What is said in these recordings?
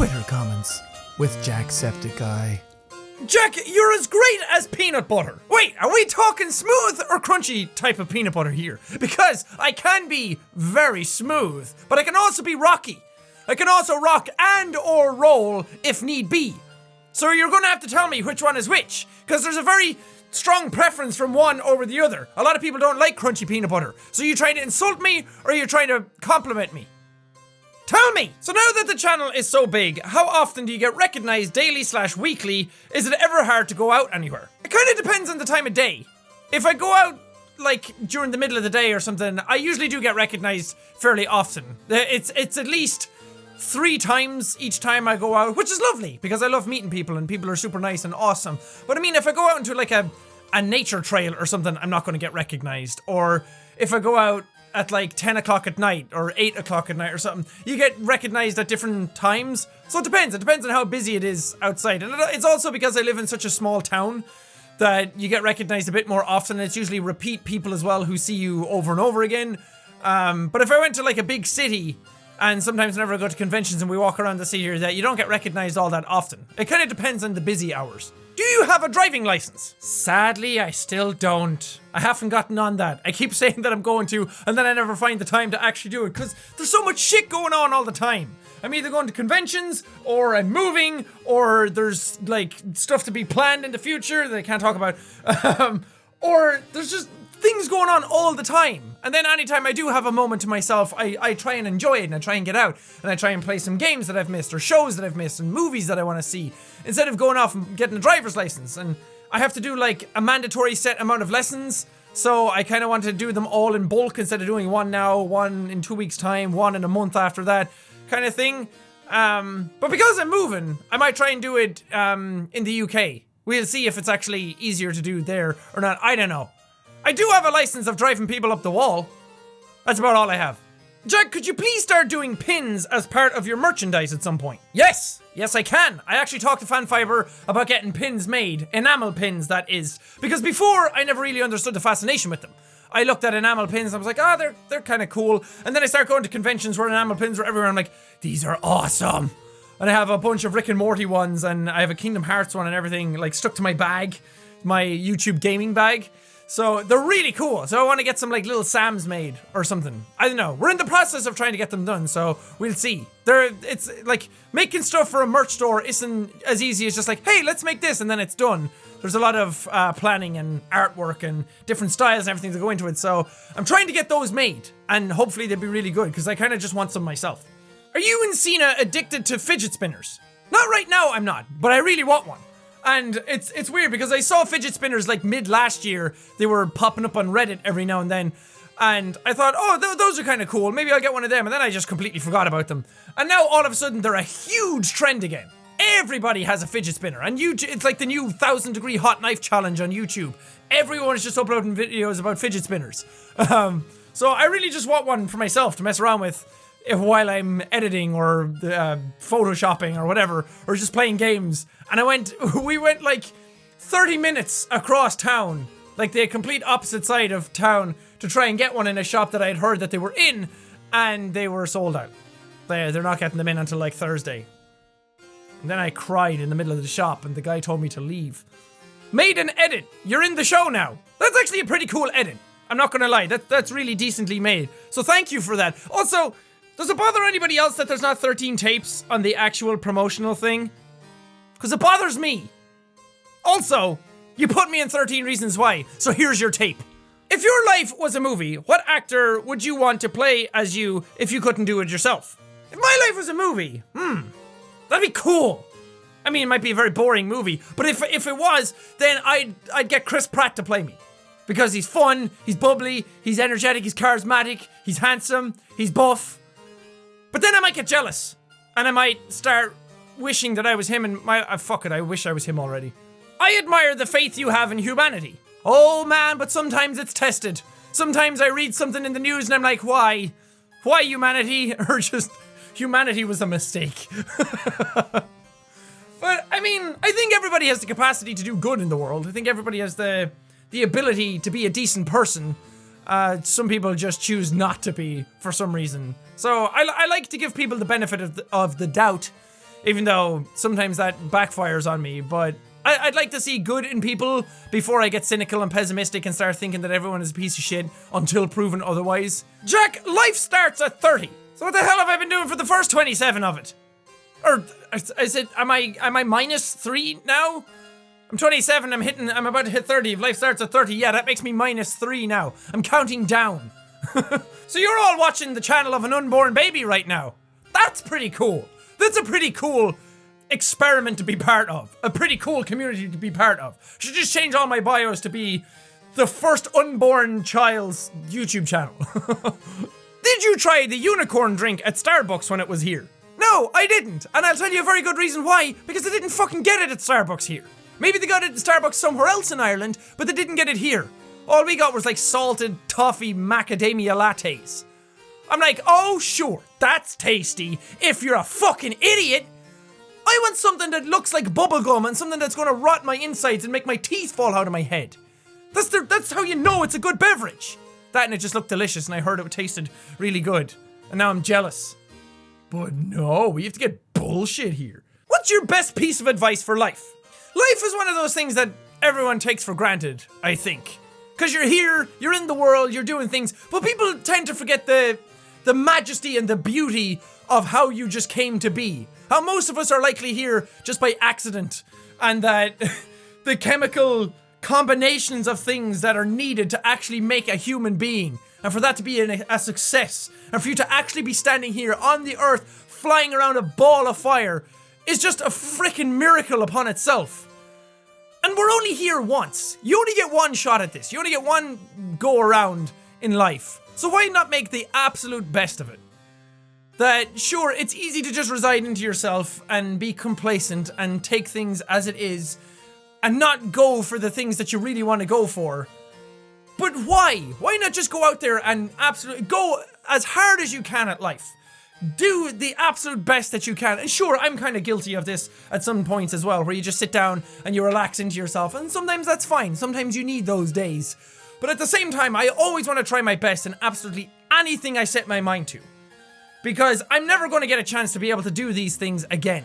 Twitter comments with Jacksepticeye. Jack, you're as great as peanut butter. Wait, are we talking smooth or crunchy type of peanut butter here? Because I can be very smooth, but I can also be rocky. I can also rock and or roll if need be. So you're gonna have to tell me which one is which, because there's a very strong preference from one over the other. A lot of people don't like crunchy peanut butter. So you trying to insult me or are you trying to compliment me? Tell me! So now that the channel is so big, how often do you get recognized daily/weekly? Is it ever hard to go out anywhere? It kind of depends on the time of day. If I go out like during the middle of the day or something, I usually do get recognized fairly often. It's at least 3 times each time I go out, which is lovely because I love meeting people and people are super nice and awesome. But I mean, if I go out into like a nature trail or something, I'm not going to get recognized. Or if I go out at like 10 o'clock at night or 8 o'clock at night or something, you get recognized at different times. So it depends on how busy it is outside. And it's also because I live in such a small town that you get recognized a bit more often. It's usually repeat people as well who see you over and over again. But if I went to like a big city, and sometimes whenever I go to conventions and we walk around the city here, that you don't get recognized all that often. It kind of depends on the busy hours. Do you have a driving license? Sadly, I still don't. I haven't gotten on that. I keep saying that I'm going to, and then I never find the time to actually do it, because there's so much shit going on all the time. I'm either going to conventions, or I'm moving, or there's like stuff to be planned in the future that I can't talk about. Or there's just things going on all the time. And then anytime I do have a moment to myself, I try and enjoy it, and I try and get out, and I try and play some games that I've missed, or shows that I've missed, and movies that I want to see, instead of going off and getting a driver's license. And I have to do like a mandatory set amount of lessons, so I kind of want to do them all in bulk instead of doing one now, one in 2 weeks time, one in a month after that, kind of thing. But because I'm moving, I might try and do it in the UK. We'll see if it's actually easier to do there or not. I don't know. I do have a license of driving people up the wall. That's about all I have. Jack, could you please start doing pins as part of your merchandise at some point? Yes, I can. I actually talked to Fanfiber about getting pins made, enamel pins that is, because before I never really understood the fascination with them. I looked at enamel pins and I was like, they're kind of cool. And then I started going to conventions where enamel pins were everywhere. I'm like, these are awesome. And I have a bunch of Rick and Morty ones, and I have a Kingdom Hearts one and everything like stuck to my bag, my YouTube gaming bag. So they're really cool. So I want to get some like little Sams made or something. I don't know. We're in the process of trying to get them done, so we'll see. It's like making stuff for a merch store isn't as easy as just like, hey, let's make this and then it's done. There's a lot of planning and artwork and different styles and everything to go into it. So I'm trying to get those made, and hopefully they'll be really good because I kind of just want some myself. Are you and Cena addicted to fidget spinners? Not right now, I'm not, but I really want one. And it's weird because I saw fidget spinners like mid last year. They were popping up on Reddit every now and then. And I thought, those are kind of cool. Maybe I'll get one of them. And then I just completely forgot about them. And now all of a sudden they're a huge trend again. Everybody has a fidget spinner. And it's like the new 1,000-degree hot knife challenge on YouTube. Everyone is just uploading videos about fidget spinners. So I really just want one for myself to mess around with while I'm editing or photoshopping or whatever, or just playing games. And we went like 30 minutes across town, like the complete opposite side of town, to try and get one in a shop that I had heard that they were in, and they were sold out. They're not getting them in until like Thursday. And then I cried in the middle of the shop, and the guy told me to leave. Made an edit. You're in the show now. That's actually a pretty cool edit. I'm not gonna lie. That's really decently made. So thank you for that. Also, does it bother anybody else that there's not 13 tapes on the actual promotional thing? Because it bothers me. Also, you put me in 13 Reasons Why, so here's your tape. If your life was a movie, what actor would you want to play as you if you couldn't do it yourself? If my life was a movie, that'd be cool. I mean, it might be a very boring movie, but if it was, then I'd get Chris Pratt to play me. Because he's fun, he's bubbly, he's energetic, he's charismatic, he's handsome, he's buff. But then I might get jealous, and I might start wishing that I was him, and fuck it, I wish I was him already. I admire the faith you have in humanity. Oh man, but sometimes it's tested. Sometimes I read something in the news and I'm like, why? Why humanity? Or just, humanity was a mistake. But, I mean, I think everybody has the capacity to do good in the world. I think everybody has the ability to be a decent person. Some people just choose not to be for some reason. So I like to give people the benefit of the doubt even though sometimes that backfires on me, but I'd like to see good in people before I get cynical and pessimistic and start thinking that everyone is a piece of shit until proven otherwise. Jack, life starts at 30. So what the hell have I been doing for the first 27 of it? Or, is it, am I minus 3 now? I'm 27, I'm about to hit 30. If life starts at 30, yeah, that makes me minus 3 now. I'm counting down. So you're all watching the channel of an unborn baby right now. That's pretty cool. That's a pretty cool experiment to be part of. A pretty cool community to be part of. Should just change all my bios to be the first unborn child's YouTube channel. Did you try the unicorn drink at Starbucks when it was here? No, I didn't. And I'll tell you a very good reason why. Because I didn't fucking get it at Starbucks here. Maybe they got it at Starbucks somewhere else in Ireland, but they didn't get it here. All we got was like salted toffee macadamia lattes. I'm like, oh sure, that's tasty. If you're a fucking idiot, I want something that looks like bubblegum and something that's gonna rot my insides and make my teeth fall out of my head. That's how you know it's a good beverage. That and it just looked delicious and I heard it tasted really good. And now I'm jealous. But no, we have to get bullshit here. What's your best piece of advice for life? Life is one of those things that everyone takes for granted, I think. Because you're here, you're in the world, you're doing things, but people tend to forget the majesty and the beauty of how you just came to be. How most of us are likely here just by accident, and that the chemical combinations of things that are needed to actually make a human being, and for that to be a success, and for you to actually be standing here on the earth, flying around a ball of fire, is just a freaking miracle upon itself. And we're only here once. You only get one shot at this. You only get one go around in life. So why not make the absolute best of it? That, sure, it's easy to just reside into yourself and be complacent and take things as it is and not go for the things that you really want to go for. But why? Why not just go out there and absolutely go as hard as you can at life? Do the absolute best that you can. And sure, I'm kind of guilty of this at some points as well, where you just sit down and you relax into yourself, and sometimes that's fine. Sometimes you need those days. But at the same time, I always want to try my best in absolutely anything I set my mind to. Because I'm never going to get a chance to be able to do these things again.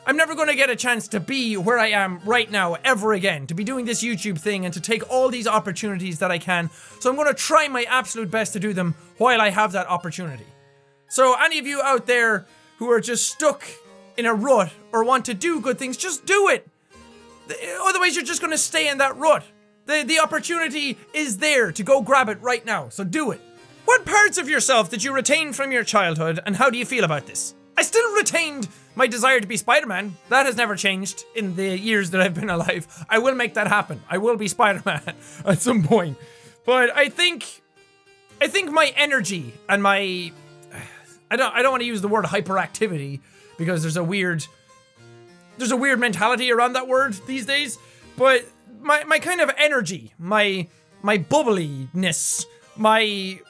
I'm never going to get a chance to be where I am right now ever again, to be doing this YouTube thing and to take all these opportunities that I can. So I'm going to try my absolute best to do them while I have that opportunity. So any of you out there who are just stuck in a rut or want to do good things, just do it. Otherwise, you're just going to stay in that rut. The opportunity is there to go grab it right now, so do it. What parts of yourself did you retain from your childhood, and how do you feel about this? I still retained my desire to be Spider-Man. That has never changed in the years that I've been alive. I will make that happen. I will be Spider-Man at some point. But I think my energy and my... I don't want to use the word hyperactivity because there's a weird mentality around that word these days, but my kind of energy, my bubbliness, my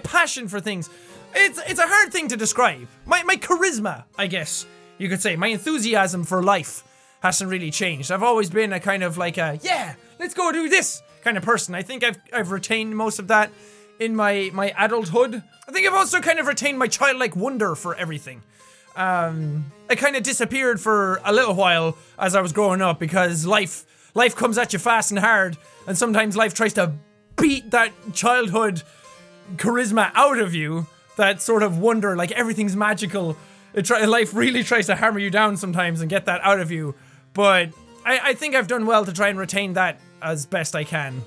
passion for things, it's a hard thing to describe. My charisma, I guess you could say, my enthusiasm for life hasn't really changed. I've always been a kind of like a, yeah, let's go do this kind of person. I think I've retained most of that in my adulthood. I think I've also kind of retained my childlike wonder for everything. It kind of disappeared for a little while as I was growing up because life comes at you fast and hard, and sometimes life tries to beat that childhood charisma out of you, that sort of wonder, like everything's magical. Life really tries to hammer you down sometimes and get that out of you, but I think I've done well to try and retain that as best I can.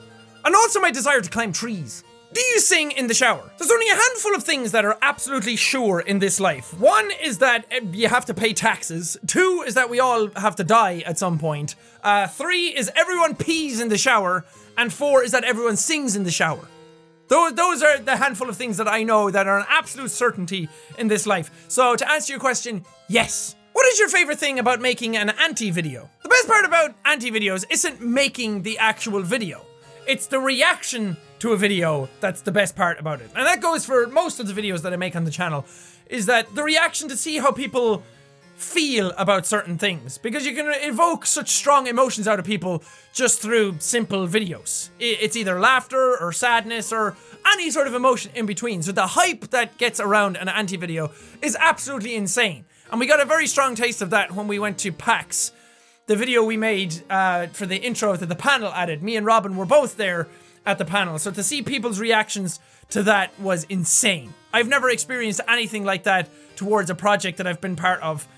And also my desire to climb trees. Do you sing in the shower? There's only a handful of things that are absolutely sure in this life. One is that you have to pay taxes. 2 is that we all have to die at some point. 3 is everyone pees in the shower. And 4 is that everyone sings in the shower. Those are the handful of things that I know that are an absolute certainty in this life. So to answer your question, yes. What is your favorite thing about making an anti-video? The best part about anti-videos isn't making the actual video. It's the reaction to a video that's the best part about it. And that goes for most of the videos that I make on the channel, is that the reaction to see how people feel about certain things, because you can evoke such strong emotions out of people just through simple videos. It's either laughter or sadness or any sort of emotion in between. So the hype that gets around an anti-video is absolutely insane. And we got a very strong taste of that when we went to PAX. The video we made for the intro that the panel added, me and Robin were both there at the panel. So to see people's reactions to that was insane. I've never experienced anything like that towards a project that I've been part of.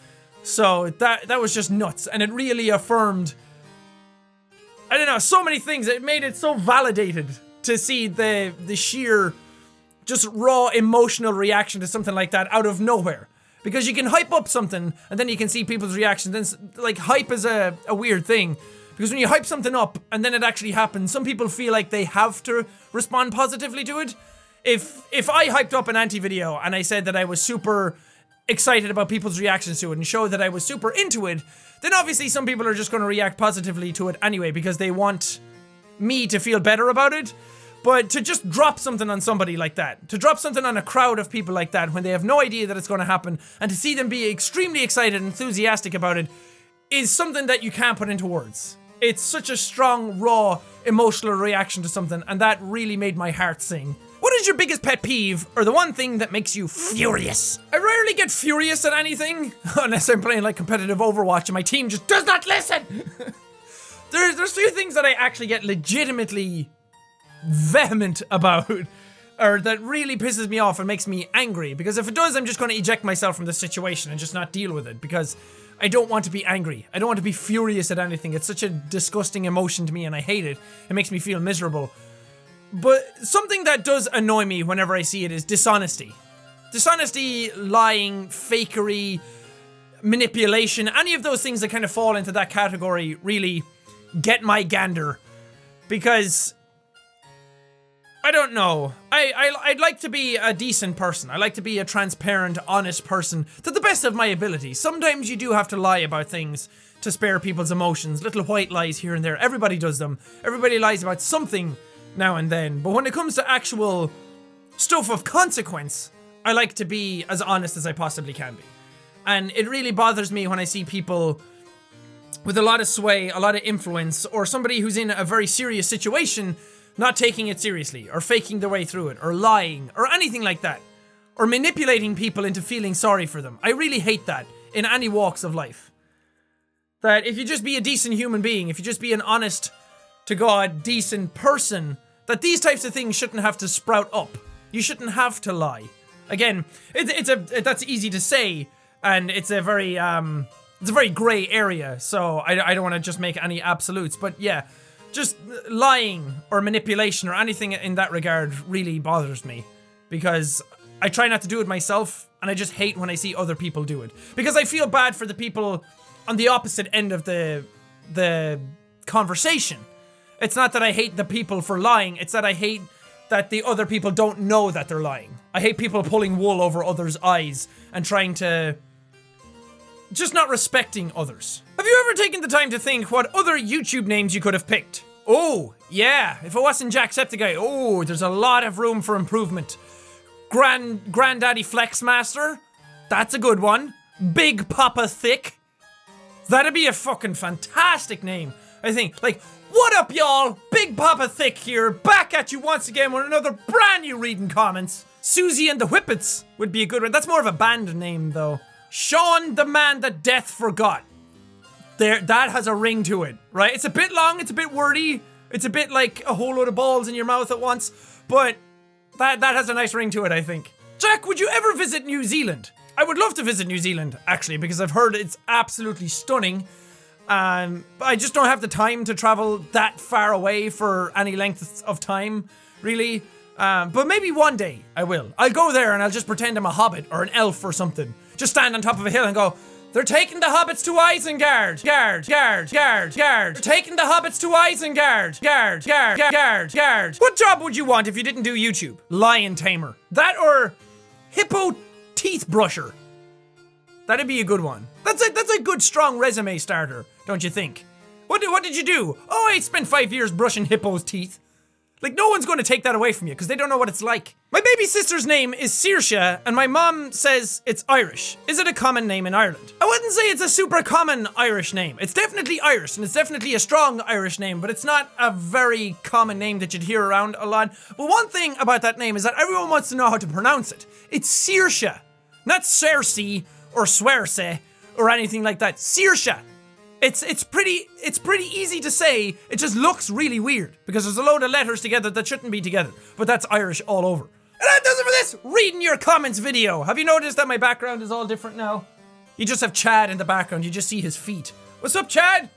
So that was just nuts. And it really affirmed, I don't know, so many things. It made it so validated to see the sheer, just raw emotional reaction to something like that out of nowhere. Because you can hype up something, and then you can see people's reactions. And like, hype is a weird thing. Because when you hype something up, and then it actually happens, some people feel like they have to respond positively to it. If I hyped up an anti-video, and I said that I was super excited about people's reactions to it, and showed that I was super into it, then obviously some people are just going to react positively to it anyway, because they want me to feel better about it. But to just drop something on somebody like that, to drop something on a crowd of people like that when they have no idea that it's going to happen, and to see them be extremely excited and enthusiastic about it, is something that you can't put into words. It's such a strong, raw, emotional reaction to something, and that really made my heart sing. What is your biggest pet peeve, or the one thing that makes you furious? I rarely get furious at anything, unless I'm playing like competitive Overwatch and my team just does not listen! There's few things that I actually get legitimately vehement about, or that really pisses me off and makes me angry, because if it does, I'm just going to eject myself from the situation and just not deal with it, because I don't want to be angry. I don't want to be furious at anything. It's such a disgusting emotion to me, and I hate it. It makes me feel miserable. But something that does annoy me whenever I see it is dishonesty. Dishonesty, lying, fakery, manipulation, any of those things that kind of fall into that category really get my gander, because I don't know. I'd like to be a decent person. I like to be a transparent, honest person to the best of my ability. Sometimes you do have to lie about things to spare people's emotions. Little white lies here and there. Everybody does them. Everybody lies about something now and then. But when it comes to actual stuff of consequence, I like to be as honest as I possibly can be. And it really bothers me when I see people with a lot of sway, a lot of influence, or somebody who's in a very serious situation not taking it seriously, or faking their way through it, or lying, or anything like that. Or manipulating people into feeling sorry for them. I really hate that in any walks of life. That if you just be a decent human being, if you just be an honest to God, decent person, that these types of things shouldn't have to sprout up. You shouldn't have to lie. Again, that's easy to say, and it's a very gray area, so I don't want to just make any absolutes, but yeah. Just lying or manipulation or anything in that regard really bothers me, because I try not to do it myself, and I just hate when I see other people do it, because I feel bad for the people on the opposite end of the conversation. It's not that I hate the people for lying, it's that I hate that the other people don't know that they're lying. I hate people pulling wool over others' eyes and trying to just not respecting others. Have you ever taken the time to think what other YouTube names you could have picked? Oh, yeah, if it wasn't Jacksepticeye, oh, there's a lot of room for improvement. Granddaddy Flexmaster, that's a good one. Big Papa Thick, that'd be a fucking fantastic name, I think. Like, what up, y'all? Big Papa Thick here, back at you once again with another brand new reading comments. Susie and the Whippets would be a good one. That's more of a band name, though. Sean the Man That Death Forgot. That has a ring to it, right? It's a bit long, it's a bit wordy, it's a bit like a whole load of balls in your mouth at once, but that has a nice ring to it, I think. Jack, would you ever visit New Zealand? I would love to visit New Zealand, actually, because I've heard it's absolutely stunning. I just don't have the time to travel that far away for any length of time, really. But maybe one day I will. I'll go there and I'll just pretend I'm a hobbit or an elf or something. Just stand on top of a hill and go, "They're taking the hobbits to Isengard! Gard! They're taking the hobbits to Isengard! Gard! What job would you want if you didn't do YouTube? Lion tamer. That or hippo teeth brusher. That'd be a good one. That's a good strong resume starter, don't you think? What did you do? Oh, I spent 5 years brushing hippos' teeth. Like, no one's going to take that away from you because they don't know what it's like. My baby sister's name is Saoirse, and my mom says it's Irish. Is it a common name in Ireland? I wouldn't say it's a super common Irish name. It's definitely Irish, and it's definitely a strong Irish name, but it's not a very common name that you'd hear around a lot. But one thing about that name is that everyone wants to know how to pronounce it. It's Saoirse, not Cersei or Swearse or anything like that. Saoirse. It's pretty easy to say. It just looks really weird because there's a load of letters together that shouldn't be together. But that's Irish all over. And that does it for this reading your comments video. Have you noticed that my background is all different now? You just have Chad in the background. You just see his feet. What's up, Chad?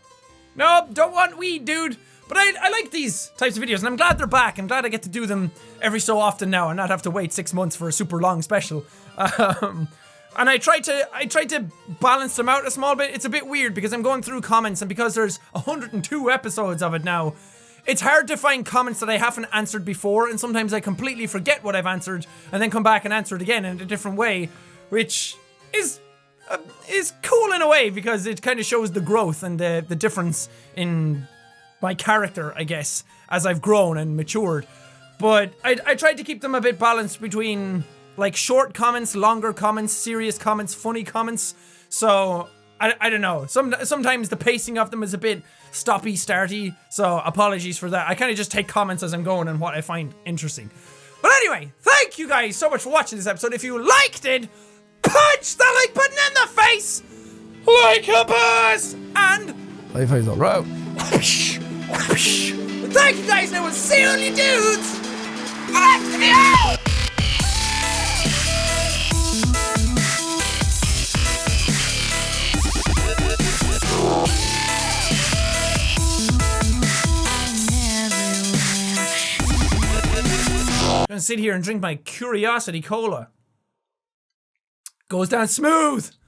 No, don't want weed, dude. But I like these types of videos, and I'm glad they're back. I'm glad I get to do them every so often now and not have to wait 6 months for a super long special. And I tried to balance them out a small bit. It's a bit weird because I'm going through comments, and because there's 102 episodes of it now, it's hard to find comments that I haven't answered before, and sometimes I completely forget what I've answered and then come back and answer it again in a different way, which is cool in a way because it kind of shows the growth and the difference in my character, I guess, as I've grown and matured. But I tried to keep them a bit balanced between like short comments, longer comments, serious comments, funny comments. So I don't know. Sometimes the pacing of them is a bit stoppy, starty. So apologies for that. I kind of just take comments as I'm going and what I find interesting. But anyway, thank you guys so much for watching this episode. If you liked it, punch the like button in the face, like a boss, and Life is alright. thank you guys, and I will see you on you dudes. Let's go! I'm gonna sit here and drink my Curiosity Cola. Goes down smooth.